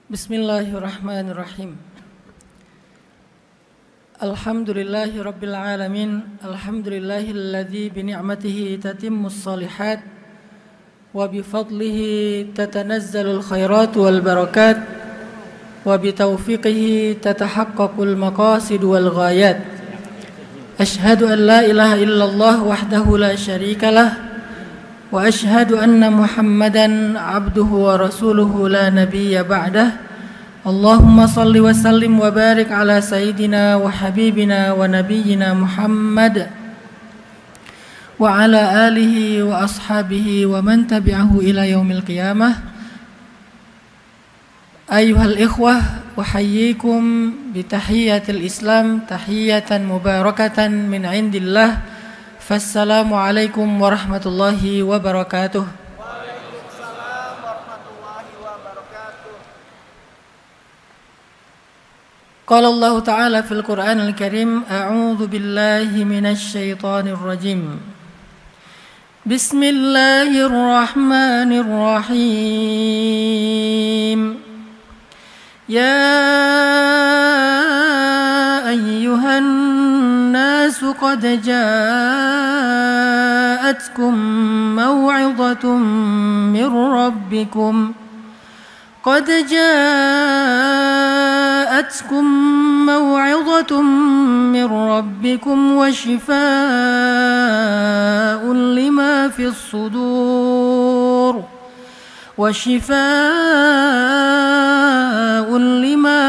Bismillahirrahmanirrahim. Alhamdulillahi rabbil alamin. Alhamdulillahilladzi bi ni'matihi tatimmus shalihat wa bi fadlihi tatanazzalul khairat wal barakat wa bi taufiqihi tatahaqqaqul maqasid wal ghayat. Ashhadu an la ilaha illallah wahdahu la syarikalah wa ashhadu anna Muhammadan abduhu wa rasuluhu la nabiyya ba'dah. Allahumma salli wa sallim wa barik ala sayyidina wa habibina wa nabiyyina Muhammad wa ala alihi wa ashabihi wa man tabi'ahu ila yaumil qiyamah. Ayyuhal ikhwah, uhayyikum bi tahiyyatil Islam tahiyatan mubarakatan min indillah. Assalamualaikum warahmatullahi wabarakatuh. Waalaikumsalam warahmatullahi wabarakatuh. Qala Allah Ta'ala fil Qur'anil Karim, a'udzu billahi minasy syaithanir rajim. Bismillahirrahmanirrahim. Ya ayyuhan الناس قد جاءتكم موعظة من ربكم وشفاء لما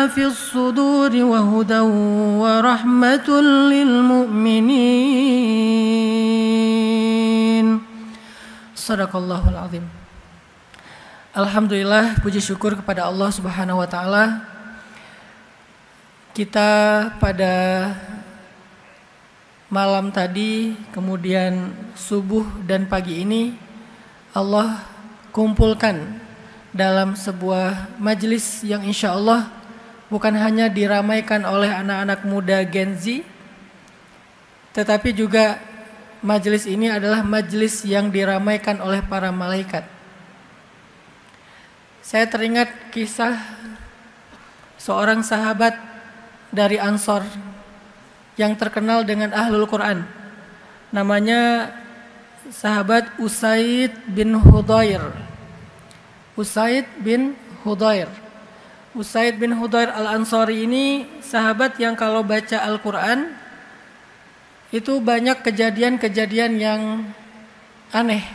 في الصدور وهدى ورحمة للمؤمنين. Sadaqallahul azim. Alhamdulillah, puji syukur kepada Allah Subhanahu wa taala. Kita pada malam tadi, kemudian subuh dan pagi ini Allah kumpulkan dalam sebuah majelis yang insya Allah bukan hanya diramaikan oleh anak-anak muda Gen Z, tetapi juga majelis ini adalah majelis yang diramaikan oleh para malaikat. Saya teringat kisah seorang sahabat dari Ansor yang terkenal dengan Ahlul Quran. Namanya sahabat Usaid bin Hudayr. Usaid bin Hudayr al-Ansari ini sahabat yang kalau baca Al-Quran itu banyak kejadian-kejadian yang aneh.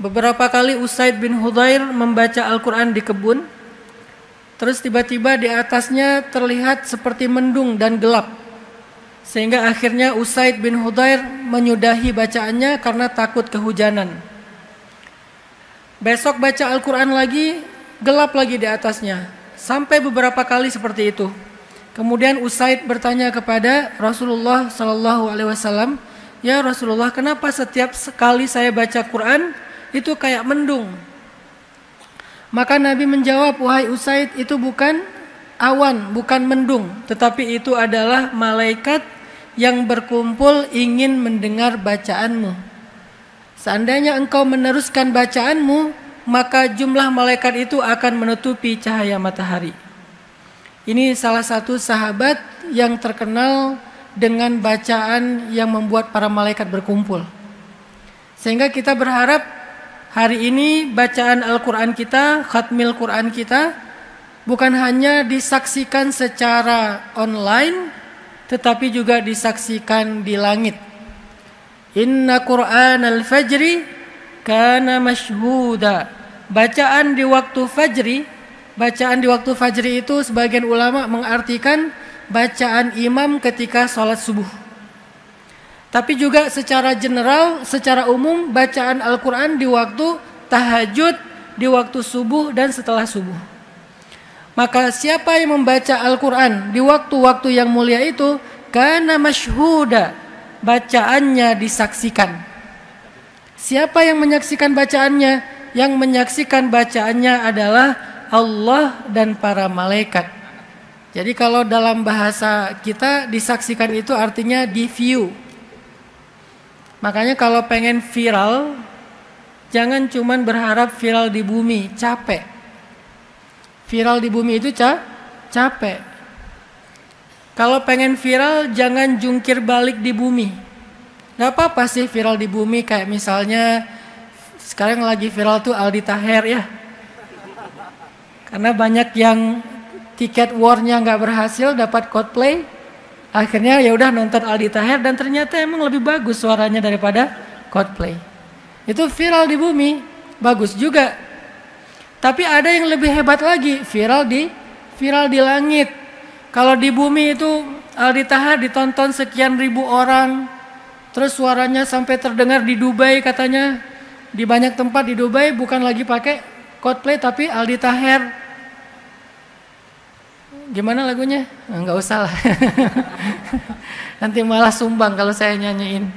Beberapa kali Usaid bin Hudayr membaca Al-Quran di kebun, terus tiba-tiba di atasnya terlihat seperti mendung dan gelap, sehingga akhirnya Usaid bin Hudayr menyudahi bacaannya karena takut kehujanan. Besok baca Al-Quran lagi, gelap lagi di atasnya. Sampai beberapa kali seperti itu. Kemudian Usaid bertanya kepada Rasulullah SAW, "Ya Rasulullah, kenapa setiap sekali saya baca Quran itu kayak mendung?" Maka Nabi menjawab, "Wahai Usaid, itu bukan awan, bukan mendung, tetapi itu adalah malaikat yang berkumpul ingin mendengar bacaanmu. Seandainya engkau meneruskan bacaanmu, maka jumlah malaikat itu akan menutupi cahaya matahari." Ini salah satu sahabat yang terkenal dengan bacaan yang membuat para malaikat berkumpul. Sehingga kita berharap hari ini bacaan Al-Quran kita, khatmil Quran kita, bukan hanya disaksikan secara online, tetapi juga disaksikan di langit. Inna Qur'an al-fajri kana mashhuda. Bacaan di waktu fajri itu sebagian ulama mengartikan bacaan imam ketika sholat subuh. Tapi juga secara general, secara umum bacaan Al-Quran di waktu tahajud, di waktu subuh dan setelah subuh. Maka siapa yang membaca Al-Quran di waktu-waktu yang mulia itu, kana mashhuda, bacaannya disaksikan. Siapa yang menyaksikan bacaannya? Yang menyaksikan bacaannya adalah Allah dan para malaikat. Jadi kalau dalam bahasa kita disaksikan itu artinya di view. Makanya kalau pengen viral, jangan cuman berharap viral di bumi, capek. Viral di bumi itu capek. Kalau pengen viral jangan jungkir balik di bumi. Gak apa-apa sih viral di bumi, kayak misalnya sekarang lagi viral tuh Aldi Taher ya. Karena banyak yang tiket war-nya gak berhasil dapat Coldplay, akhirnya ya udah nonton Aldi Taher dan ternyata emang lebih bagus suaranya daripada Coldplay. Itu viral di bumi, bagus juga. Tapi ada yang lebih hebat lagi, viral di langit. Kalau di bumi itu Aldi Taher ditonton sekian ribu orang, terus suaranya sampai terdengar di Dubai katanya. Di banyak tempat di Dubai bukan lagi pakai Coldplay tapi Aldi Taher. Gimana lagunya? Enggak usah lah. Nanti malah sumbang kalau saya nyanyiin.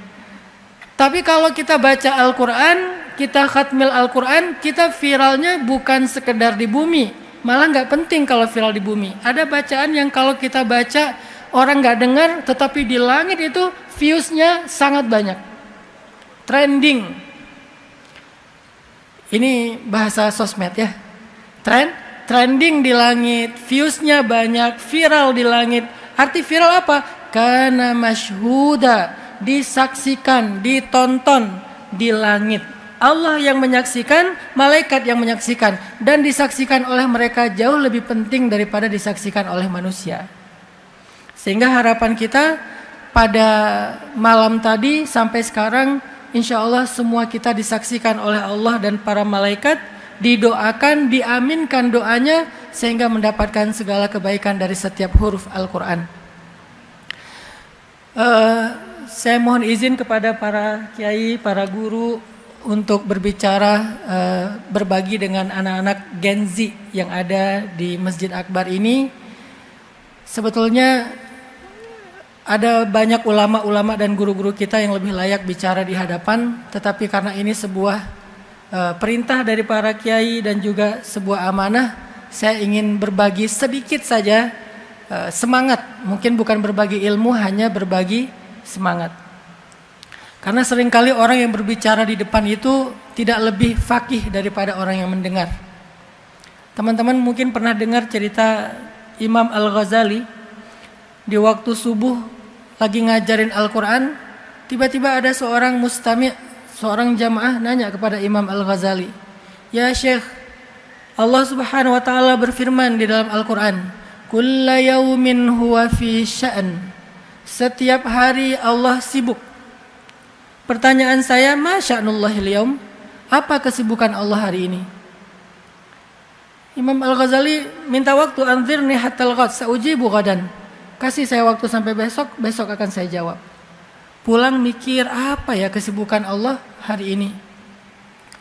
Tapi kalau kita baca Al-Quran, kita khatmil Al-Quran, kita viralnya bukan sekedar di bumi. Malah nggak penting kalau viral di bumi. Ada bacaan yang kalau kita baca orang nggak dengar, tetapi di langit itu viewsnya sangat banyak, trending. Ini bahasa sosmed ya. Trending di langit, viewsnya banyak, viral di langit. Arti viral apa? Kana masyhuda, disaksikan, ditonton di langit. Allah yang menyaksikan, malaikat yang menyaksikan, dan disaksikan oleh mereka jauh lebih penting daripada disaksikan oleh manusia. Sehingga harapan kita pada malam tadi sampai sekarang, insya Allah semua kita disaksikan oleh Allah dan para malaikat, didoakan, diaminkan doanya, sehingga mendapatkan segala kebaikan dari setiap huruf Al-Quran. Saya mohon izin kepada para kiai, para guru, untuk berbicara, berbagi dengan anak-anak Gen Z yang ada di Masjid Akbar ini. Sebetulnya ada banyak ulama-ulama dan guru-guru kita yang lebih layak bicara di hadapan, tetapi karena ini sebuah perintah dari para kiai dan juga sebuah amanah, saya ingin berbagi sedikit saja semangat. Mungkin bukan berbagi ilmu, hanya berbagi semangat. Karena seringkali orang yang berbicara di depan itu tidak lebih faqih daripada orang yang mendengar. Teman-teman mungkin pernah dengar cerita Imam Al-Ghazali. Di waktu subuh lagi ngajarin Al-Quran, tiba-tiba ada seorang mustami', seorang jamaah nanya kepada Imam Al-Ghazali, "Ya Syekh, Allah Subhanahu wa taala berfirman di dalam Al-Quran, kulla yaumin huwa fi sya'n." Setiap hari Allah sibuk. Pertanyaan saya, ma sya'nullahil yaum? Apa kesibukan Allah hari ini? Imam Al-Ghazali minta waktu, anzirni hatta al-ghad, sa'ujibu ghadan. Kasih saya waktu sampai besok, besok akan saya jawab. Pulang mikir, apa ya kesibukan Allah hari ini?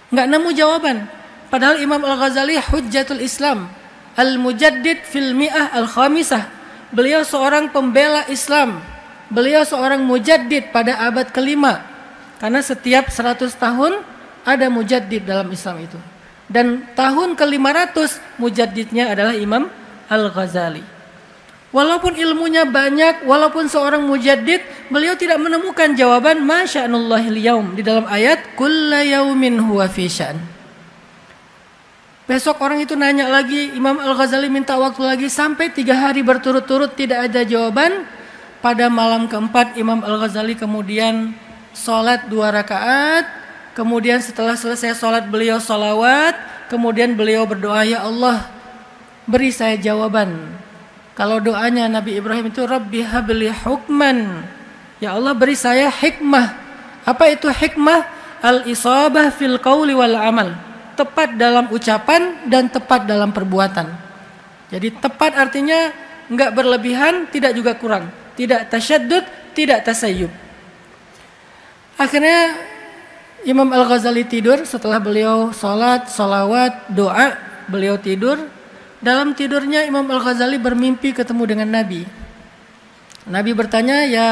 Enggak nemu jawaban. Padahal Imam Al-Ghazali hujjatul Islam, al-mujaddid fil mi'ah al-khamisah. Beliau seorang pembela Islam. Beliau seorang mujaddid pada abad kelima. Karena setiap 100 tahun ada mujaddid dalam Islam itu. Dan tahun ke-500 mujaddidnya adalah Imam Al-Ghazali. Walaupun ilmunya banyak, walaupun seorang mujaddid, beliau tidak menemukan jawaban ma sya'nullahil yaum di dalam ayat kulla yaumin huwa fi sya'n. Besok orang itu nanya lagi, Imam Al-Ghazali minta waktu lagi sampai 3 hari berturut-turut tidak ada jawaban. Pada malam keempat Imam Al-Ghazali kemudian sholat 2 rakaat, kemudian setelah selesai sholat beliau sholawat, kemudian beliau berdoa, ya Allah beri saya jawaban. Kalau doanya Nabi Ibrahim itu Rabbi habli hukman, ya Allah beri saya hikmah. Apa itu hikmah? Al-isabah fil qawli wal amal, tepat dalam ucapan dan tepat dalam perbuatan. Jadi tepat artinya enggak berlebihan, tidak juga kurang, tidak tasyaddud, tidak tasayyub. Akhirnya Imam Al-Ghazali tidur setelah beliau sholat, sholawat, doa, beliau tidur. Dalam tidurnya Imam Al-Ghazali bermimpi ketemu dengan Nabi. Nabi bertanya, ya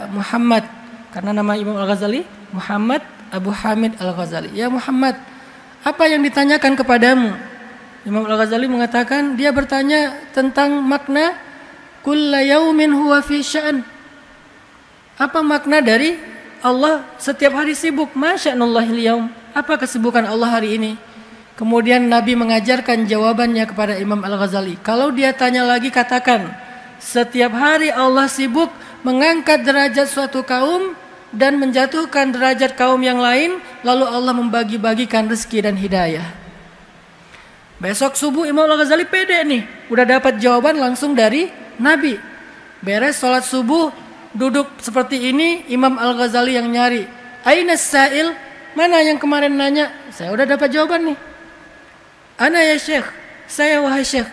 Muhammad, karena nama Imam Al-Ghazali Muhammad Abu Hamid Al-Ghazali. Ya Muhammad, apa yang ditanyakan kepadamu? Imam Al-Ghazali mengatakan, dia bertanya tentang makna kulla yaumin huwa fi sya'n. Apa makna dari Allah setiap hari sibuk? Ma sya'nullahil yaum. Apa kesibukan Allah hari ini? Kemudian Nabi mengajarkan jawabannya kepada Imam Al-Ghazali. Kalau dia tanya lagi, katakan, setiap hari Allah sibuk mengangkat derajat suatu kaum dan menjatuhkan derajat kaum yang lain, lalu Allah membagi-bagikan rezeki dan hidayah. Besok subuh Imam Al-Ghazali pede nih, udah dapat jawaban langsung dari Nabi. Beres sholat subuh, duduk seperti ini, Imam Al-Ghazali yang nyari. Aina sa'il? Mana yang kemarin nanya? Saya udah dapat jawaban nih. Ana ya Syekh, saya wahai Syekh.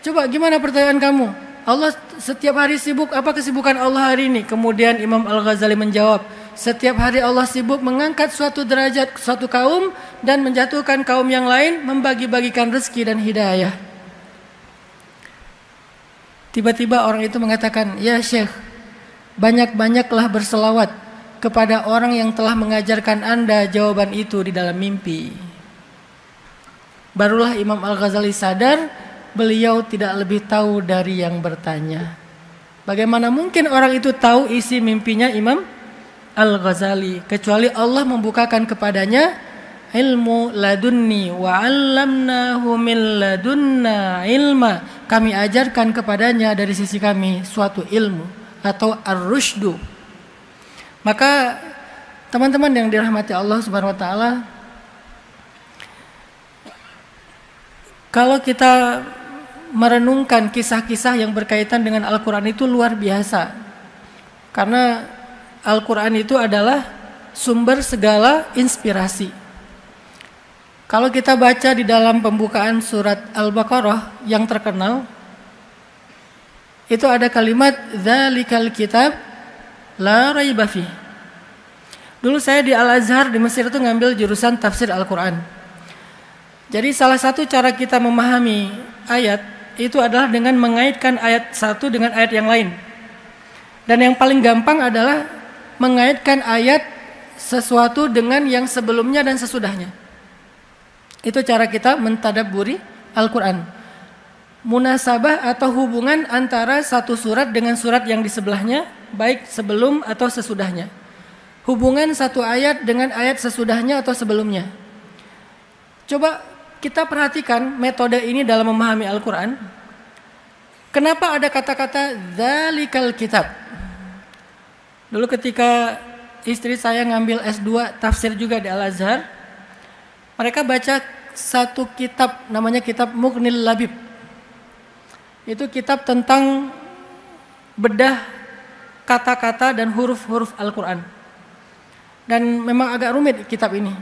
Coba gimana pertanyaan kamu? Allah setiap hari sibuk, apa kesibukan Allah hari ini? Kemudian Imam Al-Ghazali menjawab, setiap hari Allah sibuk mengangkat suatu derajat suatu kaum dan menjatuhkan kaum yang lain, membagi-bagikan rezeki dan hidayah. Tiba-tiba orang itu mengatakan, ya Syekh, banyak-banyaklah berselawat kepada orang yang telah mengajarkan Anda jawaban itu di dalam mimpi. Barulah Imam Al-Ghazali sadar beliau tidak lebih tahu dari yang bertanya. Bagaimana mungkin orang itu tahu isi mimpinya Imam Al-Ghazali, kecuali Allah membukakan kepadanya ilmu ladunni wa 'allamnahu min ladunna ilma. Kami ajarkan kepadanya dari sisi kami suatu ilmu atau ar-rusydu. Maka teman-teman yang dirahmati Allah Subhanahu wa taala, kalau kita merenungkan kisah-kisah yang berkaitan dengan Al-Quran itu luar biasa. Karena Al-Quran itu adalah sumber segala inspirasi. Kalau kita baca di dalam pembukaan surat Al-Baqarah yang terkenal, itu ada kalimat Dzalikal kitab la raiba fih. Dulu saya di Al-Azhar di Mesir itu ngambil jurusan tafsir Al-Quran. Jadi salah satu cara kita memahami ayat itu adalah dengan mengaitkan ayat satu dengan ayat yang lain. Dan yang paling gampang adalah mengaitkan ayat sesuatu dengan yang sebelumnya dan sesudahnya. Itu cara kita mentadabburi Al-Quran. Munasabah atau hubungan antara satu surat dengan surat yang di sebelahnya, baik sebelum atau sesudahnya. Hubungan satu ayat dengan ayat sesudahnya atau sebelumnya. Coba kita perhatikan metode ini dalam memahami Al-Quran. Kenapa ada kata-kata Dzalikal kitab? Dulu ketika istri saya ngambil S2 tafsir juga di Al-Azhar, mereka baca satu kitab namanya kitab Mughnil Labib. Itu kitab tentang bedah kata-kata dan huruf-huruf Al-Quran. Dan memang agak rumit kitab ini.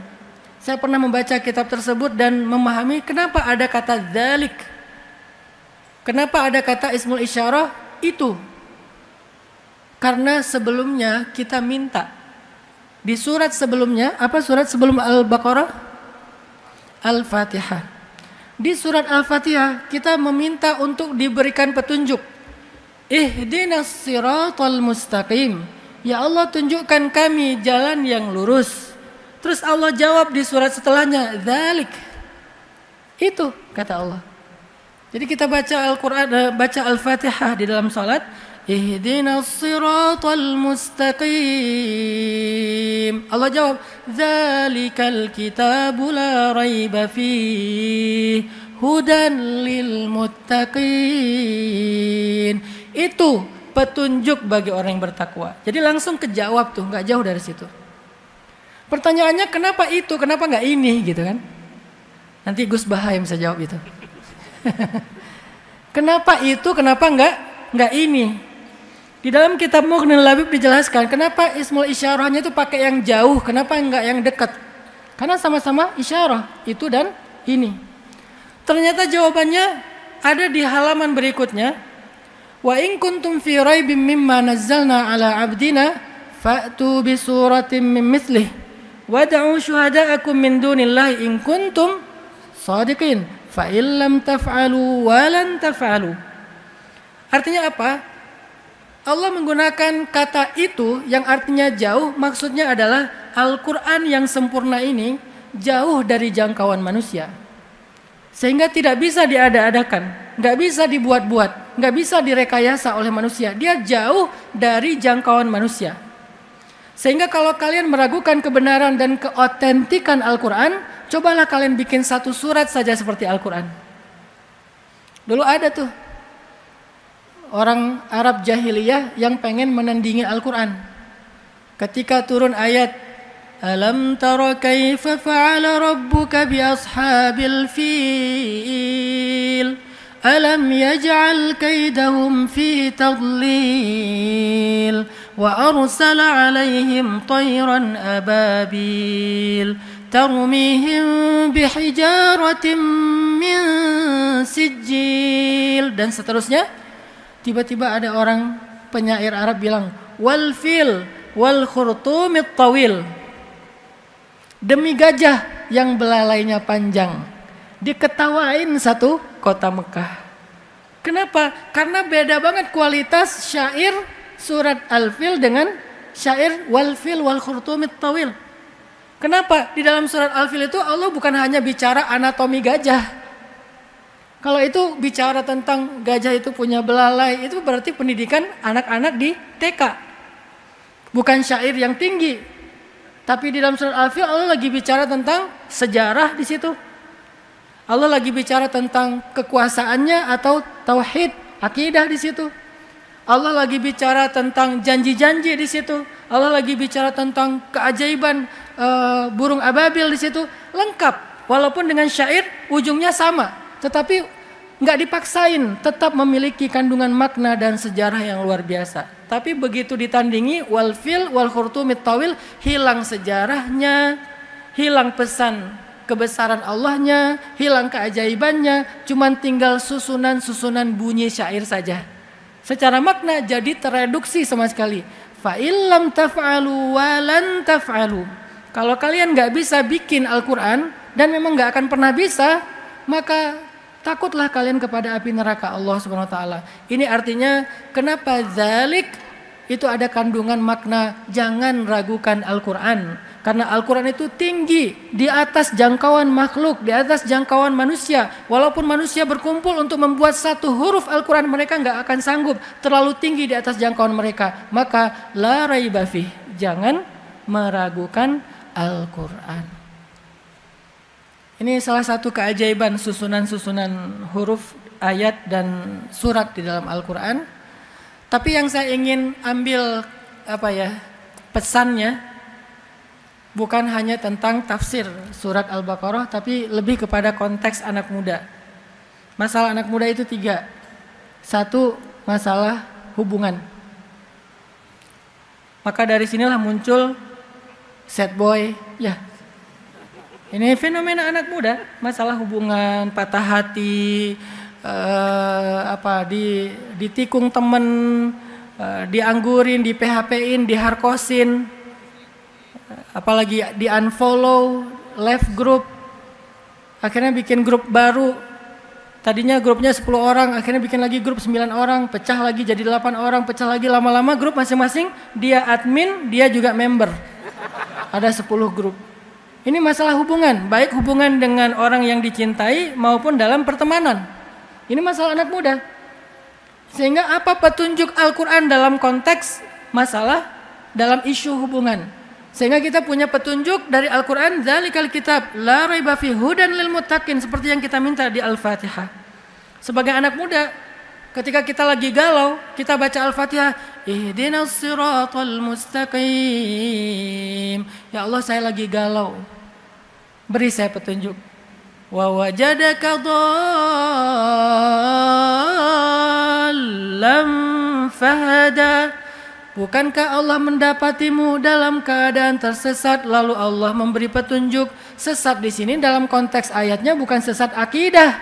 Saya pernah membaca kitab tersebut dan memahami kenapa ada kata dzalik. Kenapa ada kata ismul isyarah itu. Karena sebelumnya kita minta. Di surat sebelumnya, apa surat sebelum Al-Baqarah? Al-Fatihah. Di surat Al-Fatihah kita meminta untuk diberikan petunjuk. Ihdinas siratal mustaqim. Ya Allah, tunjukkan kami jalan yang lurus. Terus Allah jawab di surat setelahnya, dzalik. Itu kata Allah. Jadi kita baca Al-Quran, baca Al-Fatihah di dalam salat, ihdinas siratal mustaqim. Allah jawab, dzalikal kitabu la raiba fihi hudan lil muttaqin. Itu petunjuk bagi orang yang bertakwa. Jadi langsung kejawab tuh, enggak jauh dari situ. Pertanyaannya kenapa itu, kenapa nggak ini gitu kan? Nanti Gus Bahaim bisa jawab itu. Kenapa itu, kenapa nggak ini? Di dalam kitab Mughnil Labib dijelaskan kenapa ismul isyarahnya itu pakai yang jauh, kenapa nggak yang dekat? Karena sama-sama isyarah itu dan ini. Ternyata jawabannya ada di halaman berikutnya. Wa in kuntum fi raibim mimma nazzalna ala abdina fa'tu bi suratin min mithlih. Wad'u syuhada'akum min dunillahi in kuntum shadiqin fa in lam taf'alu wa lan taf'alu. Artinya apa? Allah menggunakan kata itu yang artinya jauh, maksudnya adalah Al-Quran yang sempurna ini jauh dari jangkauan manusia. Sehingga tidak bisa diada-adakan, nggak bisa dibuat-buat, nggak bisa direkayasa oleh manusia. Dia jauh dari jangkauan manusia. Sehingga kalau kalian meragukan kebenaran dan keotentikan Al-Quran, Cobalah kalian bikin satu surat saja seperti Al-Quran. Dulu ada tuh orang Arab jahiliyah yang pengen menandingi Al-Quran. Ketika turun ayat Alam tara kaifa fa'ala rabbuka bi ashabil fil Alam yaj'al kaidahum fi tadlil wa arsala 'alaihim tayran ababil tarmihim bihijaratin min sijil dan seterusnya. Tiba-tiba ada orang penyair Arab bilang wal fil wal khurtumit tawil, demi gajah yang belalainya panjang, diketawain satu kota Mekah. Kenapa? Karena beda banget kualitas syair surat Al-Fil dengan syair wal fil wal khurtumit tawil. Kenapa? Di dalam surat Al-Fil itu Allah bukan hanya bicara anatomi gajah. Kalau itu bicara tentang gajah itu punya belalai, itu berarti pendidikan anak-anak di TK. Bukan syair yang tinggi. Tapi di dalam surat Al-Fil Allah lagi bicara tentang sejarah di situ. Allah lagi bicara tentang kekuasaannya atau tauhid, akidah di situ. Allah lagi bicara tentang janji-janji di situ. Allah lagi bicara tentang keajaiban burung ababil di situ. Lengkap, walaupun dengan syair ujungnya sama, tetapi nggak dipaksain, tetap memiliki kandungan makna dan sejarah yang luar biasa. Tapi begitu ditandingi wal fil wal khurtumit tawil, hilang sejarahnya, hilang pesan kebesaran Allahnya, hilang keajaibannya, cuman tinggal susunan-susunan bunyi syair saja. Secara makna jadi tereduksi sama sekali. Fa illam taf'alu wa lan taf'alu. Kalau kalian nggak bisa bikin Al-Quran dan memang nggak akan pernah bisa, maka takutlah kalian kepada api neraka Allah Subhanahu wa taala. Ini artinya kenapa zalik itu ada kandungan makna jangan ragukan Al-Quran. Karena Al-Quran itu tinggi di atas jangkauan makhluk, di atas jangkauan manusia. Walaupun manusia berkumpul untuk membuat satu huruf Al-Quran, mereka nggak akan sanggup, terlalu tinggi di atas jangkauan mereka. Maka la raiba fih, jangan meragukan Al-Quran. Ini salah satu keajaiban susunan-susunan huruf, ayat dan surat di dalam Al-Quran. Tapi yang saya ingin ambil pesannya bukan hanya tentang tafsir surat Al-Baqarah, tapi lebih kepada konteks anak muda. Masalah anak muda itu 3. 1, masalah hubungan. Maka dari sinilah muncul sad boy, ya. Ini fenomena anak muda, masalah hubungan, patah hati, ditikung temen, dianggurin, di PHP-in, diharkosin, apalagi di unfollow, left group, akhirnya bikin grup baru. Tadinya grupnya 10 orang, akhirnya bikin lagi grup 9 orang, pecah lagi jadi 8 orang, pecah lagi, lama-lama grup masing-masing dia admin, dia juga member. Ada 10 grup. Ini masalah hubungan, baik hubungan dengan orang yang dicintai maupun dalam pertemanan. Ini masalah anak muda. Sehingga apa petunjuk Al-Quran dalam konteks masalah dalam isu hubungan? Sehingga kita punya petunjuk dari Al-Quran, Dzalikal kitab la raiba fihi hudan lil muttaqin, seperti yang kita minta di Al-Fatihah. Sebagai anak muda, ketika kita lagi galau, kita baca Al-Fatihah, ihdinas siratal mustaqim. Ya Allah, saya lagi galau, beri saya petunjuk. Wa wajadaka dhallam fahada. Bukankah Allah mendapatimu dalam keadaan tersesat lalu Allah memberi petunjuk? Sesat di sini dalam konteks ayatnya bukan sesat akidah,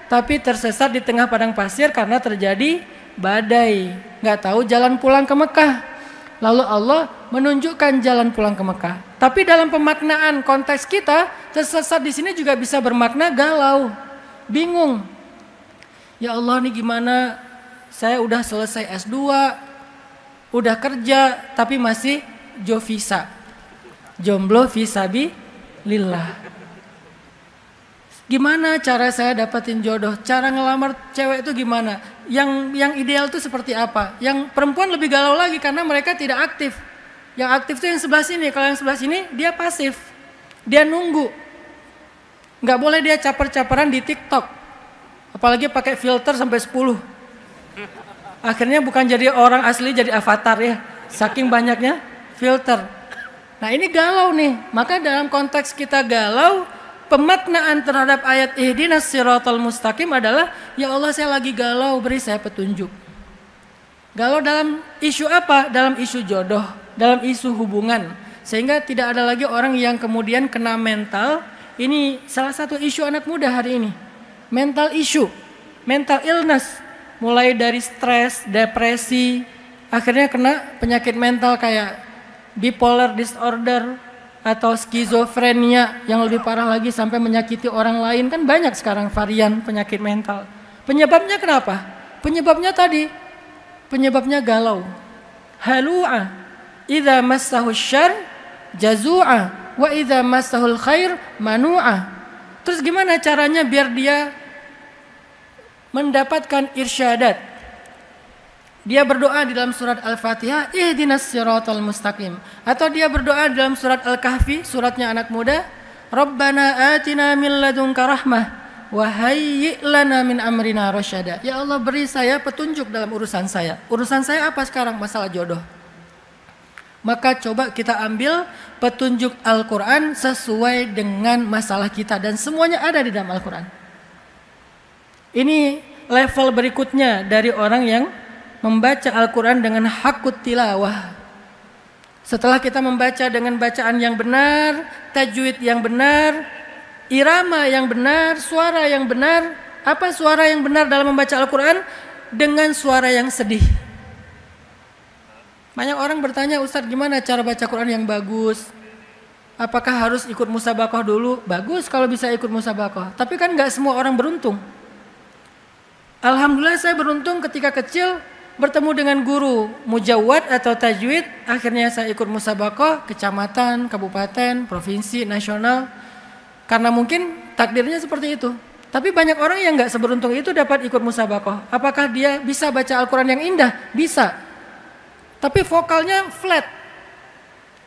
tapi tersesat di tengah padang pasir karena terjadi badai, nggak tahu jalan pulang ke Mekah. Lalu Allah menunjukkan jalan pulang ke Mekah. Tapi dalam pemaknaan konteks kita, tersesat di sini juga bisa bermakna galau, bingung. Ya Allah, nih gimana? Saya udah selesai S2, udah kerja, tapi masih jovisa, jomblo fisabilillah. Gimana cara saya dapatin jodoh? Cara ngelamar cewek itu gimana? Yang ideal itu seperti apa? Yang perempuan lebih galau lagi karena mereka tidak aktif. Yang aktif itu yang sebelah sini. Kalau yang sebelah sini dia pasif, dia nunggu. Nggak boleh dia caper-caperan di TikTok. Apalagi pakai filter sampai 10. Akhirnya bukan jadi orang asli, jadi avatar ya. Saking banyaknya filter. Nah ini galau nih. Maka dalam konteks kita galau, pemaknaan terhadap ayat ihdinas siratal mustaqim adalah, ya Allah saya lagi galau, beri saya petunjuk. Galau dalam isu apa? Dalam isu jodoh, dalam isu hubungan. Sehingga tidak ada lagi orang yang kemudian kena mental. Ini salah satu isu anak muda hari ini. Mental issue, mental illness. Mulai dari stres, depresi, akhirnya kena penyakit mental kayak bipolar disorder atau skizofrenia yang lebih parah lagi sampai menyakiti orang lain. Kan banyak sekarang varian penyakit mental. Penyebabnya kenapa? Penyebabnya tadi, penyebabnya galau. Halu'a, idza massahu syarr jazu'a, wa idza massahul khair manu'a. Terus gimana caranya biar dia mendapatkan irsyadat? Dia berdoa di dalam surat Al-Fatihah, ihdinas siratal mustaqim. Atau dia berdoa di dalam surat Al-Kahfi, suratnya anak muda, Rabbana atina min ladunka rahmah wa hayyi' lana min amrina rasyada. Ya Allah, beri saya petunjuk dalam urusan saya. Urusan saya apa sekarang? Masalah jodoh. Maka coba kita ambil petunjuk Al-Quran sesuai dengan masalah kita. Dan semuanya ada di dalam Al-Quran. Ini level berikutnya dari orang yang membaca Al-Quran dengan hakut tilawah. Setelah kita membaca dengan bacaan yang benar, tajwid yang benar, irama yang benar, suara yang benar. Apa suara yang benar dalam membaca Al-Quran? Dengan suara yang sedih. Banyak orang bertanya, Ustadz gimana cara baca Quran yang bagus? Apakah harus ikut musabakoh dulu? Bagus kalau bisa ikut musabakoh. Tapi kan gak semua orang beruntung. Alhamdulillah saya beruntung ketika kecil bertemu dengan guru mujawwad atau tajwid. Akhirnya saya ikut musabakoh kecamatan, kabupaten, provinsi, nasional. Karena mungkin takdirnya seperti itu. Tapi banyak orang yang gak seberuntung itu dapat ikut musabakoh. Apakah dia bisa baca Al-Quran yang indah? Bisa. Tapi vokalnya flat.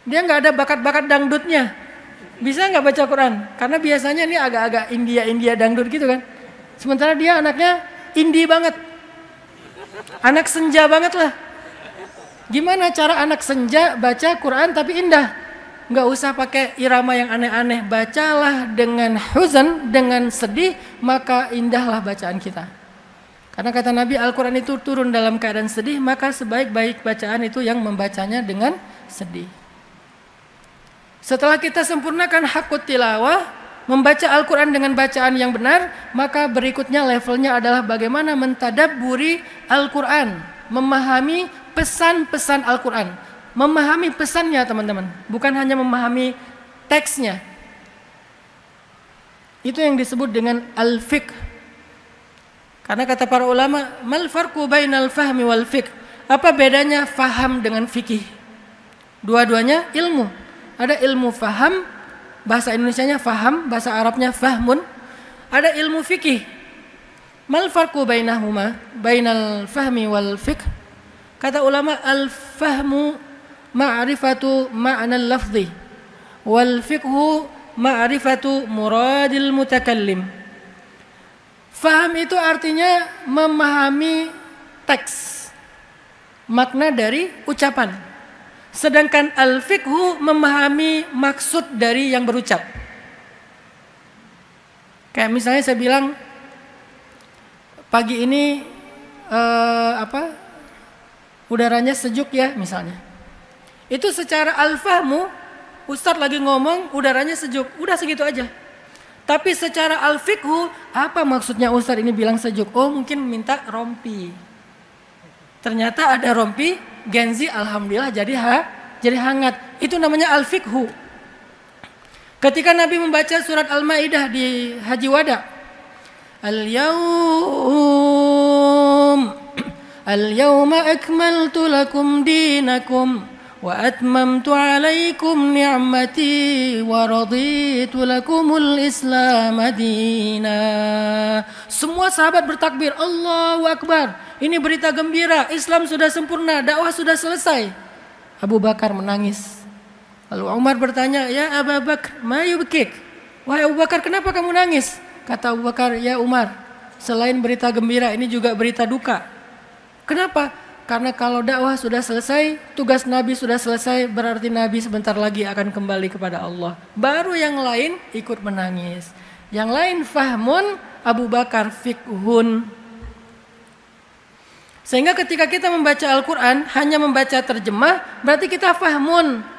Dia nggak ada bakat-bakat dangdutnya. Bisa nggak baca Quran? Karena biasanya ini agak-agak India dangdut gitu kan. Sementara dia anaknya indie banget. Anak senja banget lah. Gimana cara anak senja baca Quran tapi indah? Nggak usah pakai irama yang aneh-aneh. Bacalah dengan huzan, dengan sedih, maka indahlah bacaan kita. Karena kata Nabi, Al-Quran itu turun dalam keadaan sedih, maka sebaik-baik bacaan itu yang membacanya dengan sedih. Setelah kita sempurnakan hakut tilawah, membaca Al-Quran dengan bacaan yang benar, maka berikutnya levelnya adalah bagaimana mentadabburi Al-Quran, memahami pesan-pesan Al-Quran. Memahami pesannya teman-teman, bukan hanya memahami teksnya. Itu yang disebut dengan al-fiqh. Karena kata para ulama, mal farqu bainal fahmi wal fiqh? Apa bedanya faham dengan fikih? Dua-duanya ilmu. Ada ilmu faham, bahasa Indonesianya faham, bahasa Arabnya fahmun. Ada ilmu fikih. Mal farqu bainahuma, bainal fahmi wal fiqh? Kata ulama, al-fahmu ma'rifatu ma'nal lafzi, wal fiqhu ma'rifatu muradil mutakallim. Faham itu artinya memahami teks, makna dari ucapan. Sedangkan al-fiqhu memahami maksud dari yang berucap. Kayak misalnya saya bilang, pagi ini udaranya sejuk ya misalnya. Itu secara al-fahmu, Ustadz lagi ngomong udaranya sejuk, udah segitu aja. Tapi secara al-fiqhu, apa maksudnya Ustadz ini bilang sejuk? Oh mungkin minta rompi. Ternyata ada rompi, Genzi alhamdulillah jadi hangat. Itu namanya al-fiqhu. Ketika Nabi membaca surat Al-Maidah di Haji Wada, Al-yawma akmaltu lakum dinakum wa atmamtu alaikum ni'mati wa raditu lakumul islam madina. Semua sahabat bertakbir, Allahu Akbar. Ini berita gembira, Islam sudah sempurna, dakwah sudah selesai. Abu Bakar menangis. Lalu Umar bertanya, ya Abu Bakar, ma yubkik? Wahai Abu Bakar, kenapa kamu nangis? Kata Abu Bakar, ya Umar, selain berita gembira ini juga berita duka. Kenapa? Karena kalau dakwah sudah selesai, tugas Nabi sudah selesai, berarti Nabi sebentar lagi akan kembali kepada Allah. Baru yang lain ikut menangis. Yang lain fahmun, Abu Bakar fikhun. Sehingga ketika kita membaca Al-Quran, hanya membaca terjemah, berarti kita fahmun.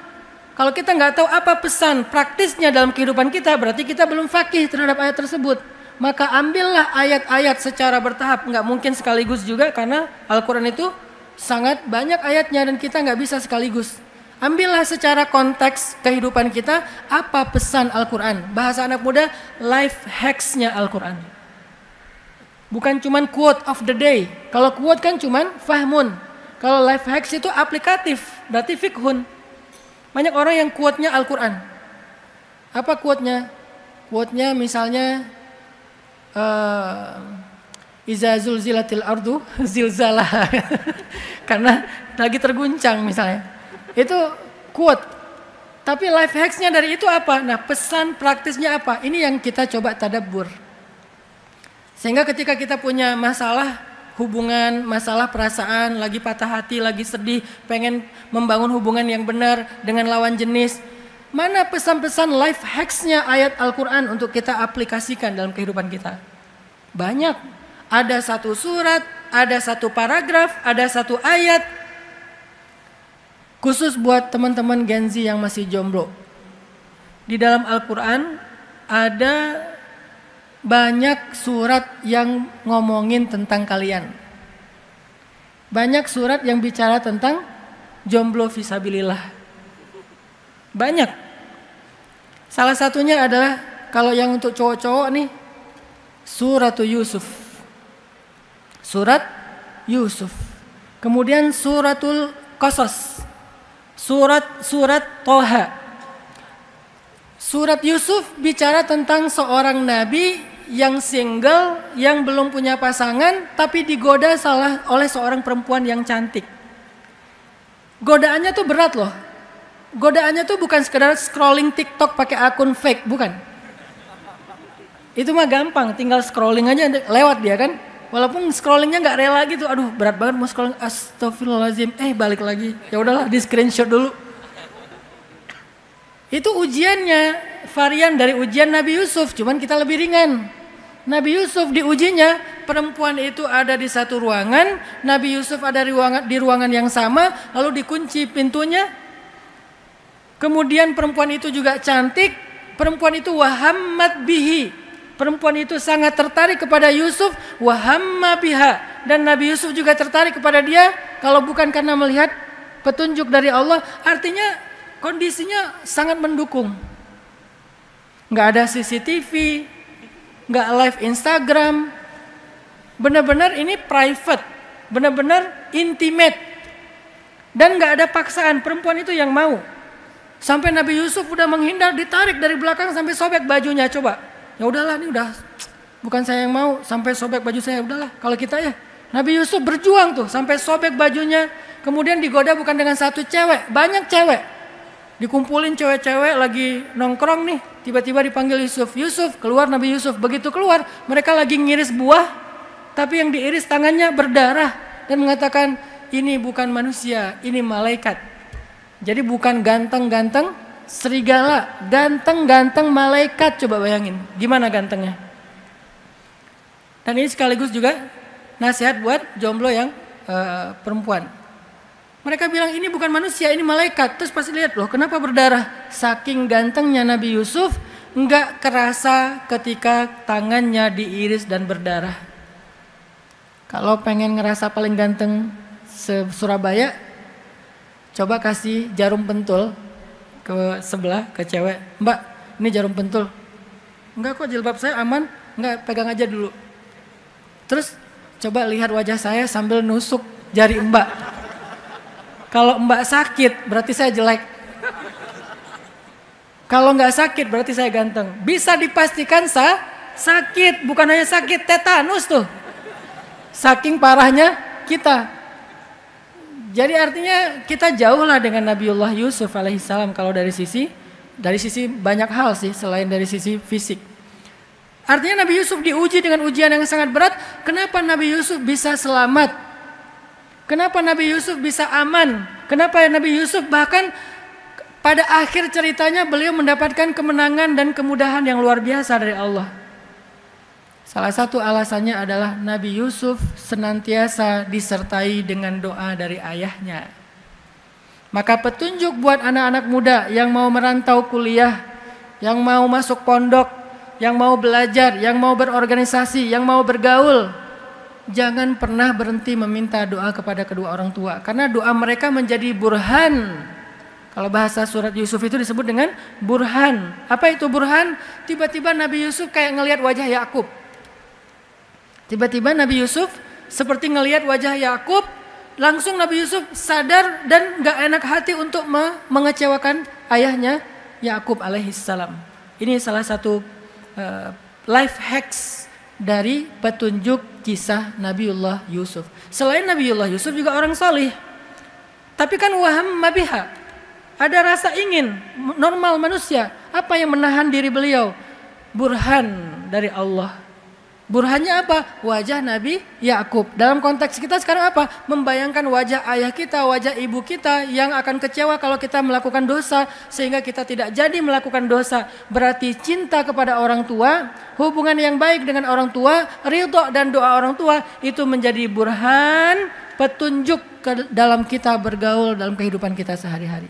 Kalau kita nggak tahu apa pesan praktisnya dalam kehidupan kita, berarti kita belum faqih terhadap ayat tersebut. Maka ambillah ayat-ayat secara bertahap, nggak mungkin sekaligus juga karena Al-Quran itu sangat banyak ayatnya dan kita nggak bisa sekaligus. Ambillah secara konteks kehidupan kita, apa pesan Al-Quran. Bahasa anak muda, life hacks-nya Al-Quran. Bukan cuman quote of the day. Kalau quote kan cuman fahmun. Kalau life hacks itu aplikatif, berarti fikhun. Banyak orang yang quote-nya Al-Quran. Apa quote-nya? Quote-nya misalnya Iza zulzilatil ardu zilzalah. Karena lagi terguncang misalnya. Itu quote. Tapi life hacks-nya dari itu apa? Nah, pesan praktisnya apa? Ini yang kita coba tadabbur. Sehingga ketika kita punya masalah hubungan, masalah perasaan, lagi patah hati, lagi sedih, pengen membangun hubungan yang benar dengan lawan jenis, mana pesan-pesan life hacks-nya ayat Al-Quran untuk kita aplikasikan dalam kehidupan kita? Banyak. Ada satu surat, ada satu paragraf, ada satu ayat. Khusus buat teman-teman Gen Z yang masih jomblo. Di dalam Al-Quran ada banyak surat yang ngomongin tentang kalian. Banyak surat yang bicara tentang jomblo fisabilillah. Banyak. Salah satunya adalah kalau yang untuk cowok-cowok nih, Suratul Yusuf. Surat Yusuf. Kemudian Suratul Qasas. Surat Toha. Surat Yusuf bicara tentang seorang nabi yang single, yang belum punya pasangan, tapi digoda oleh seorang perempuan yang cantik. Godaannya tuh berat loh. Godaannya tuh bukan sekedar scrolling TikTok pakai akun fake, bukan. Itu mah gampang, tinggal scrolling aja lewat dia kan. Walaupun scrollingnya nggak rela gitu, aduh berat banget mau scrolling, astagfirullahaladzim, balik lagi, ya udahlah di screenshot dulu. Itu ujiannya, varian dari ujian Nabi Yusuf, cuman kita lebih ringan. Nabi Yusuf diujinya, perempuan itu ada di satu ruangan, Nabi Yusuf ada di ruangan yang sama, lalu dikunci pintunya. Kemudian perempuan itu juga cantik, perempuan itu wahammat bihi. Perempuan itu sangat tertarik kepada Yusuf, wahamma biha, dan Nabi Yusuf juga tertarik kepada dia. Kalau bukan karena melihat petunjuk dari Allah, artinya kondisinya sangat mendukung. Nggak ada CCTV, nggak live Instagram, benar-benar ini private, benar-benar intimate, dan nggak ada paksaan. Perempuan itu yang mau. Sampai Nabi Yusuf udah menghindar, ditarik dari belakang sampai sobek bajunya. Coba. Ya udahlah, ini udah bukan saya yang mau, sampai sobek baju saya, udahlah. Kalau kita ya, Nabi Yusuf berjuang tuh sampai sobek bajunya. Kemudian digoda bukan dengan satu cewek, banyak cewek. Dikumpulin cewek-cewek lagi nongkrong nih, tiba-tiba dipanggil Yusuf. Yusuf, keluar Nabi Yusuf. Begitu keluar, mereka lagi ngiris buah, tapi yang diiris tangannya berdarah dan mengatakan, ini bukan manusia, ini malaikat. Jadi bukan ganteng-ganteng serigala, ganteng-ganteng malaikat. Coba bayangin, gimana gantengnya. Dan ini sekaligus juga nasihat buat jomblo yang perempuan. Mereka bilang ini bukan manusia, ini malaikat. Terus pasti lihat loh, kenapa berdarah? Saking gantengnya Nabi Yusuf, nggak kerasa ketika tangannya diiris dan berdarah. Kalau pengen ngerasa paling ganteng se-Surabaya, coba kasih jarum pentul ke sebelah, ke cewek. Mbak, ini jarum pentul. Enggak kok, jilbab saya aman. Enggak, pegang aja dulu. Terus coba lihat wajah saya sambil nusuk jari mbak. Kalau mbak sakit, berarti saya jelek. Kalau nggak sakit, berarti saya ganteng. Bisa dipastikan sakit. Bukan hanya sakit, tetanus tuh. Saking parahnya kita. Jadi artinya kita jauh lah dengan Nabiullah Yusuf alaihissalam kalau dari sisi Dari sisi banyak hal sih selain dari sisi fisik. Artinya Nabi Yusuf diuji dengan ujian yang sangat berat. Kenapa Nabi Yusuf bisa selamat? Kenapa Nabi Yusuf bisa aman? Kenapa Nabi Yusuf bahkan pada akhir ceritanya beliau mendapatkan kemenangan dan kemudahan yang luar biasa dari Allah? Salah satu alasannya adalah Nabi Yusuf senantiasa disertai dengan doa dari ayahnya. Maka petunjuk buat anak-anak muda yang mau merantau kuliah, yang mau masuk pondok, yang mau belajar, yang mau berorganisasi, yang mau bergaul, jangan pernah berhenti meminta doa kepada kedua orang tua. Karena doa mereka menjadi burhan. Kalau bahasa surat Yusuf itu disebut dengan burhan. Apa itu burhan? Tiba-tiba Nabi Yusuf kayak ngelihat wajah Yakub. Tiba-tiba Nabi Yusuf seperti ngelihat wajah Yakub. Langsung Nabi Yusuf sadar dan gak enak hati untuk mengecewakan ayahnya Yakub alaihissalam. Ini salah satu life hacks dari petunjuk kisah Nabiullah Yusuf. Selain Nabiullah Yusuf juga orang salih. Tapi kan waham mabiha. Ada rasa ingin normal manusia. Apa yang menahan diri beliau? Burhan dari Allah. Burhannya apa? Wajah Nabi Yakub. Dalam konteks kita sekarang apa? Membayangkan wajah ayah kita, wajah ibu kita yang akan kecewa kalau kita melakukan dosa sehingga kita tidak jadi melakukan dosa. Berarti cinta kepada orang tua, hubungan yang baik dengan orang tua, ridho dan doa orang tua itu menjadi burhan, petunjuk dalam kita bergaul dalam kehidupan kita sehari-hari.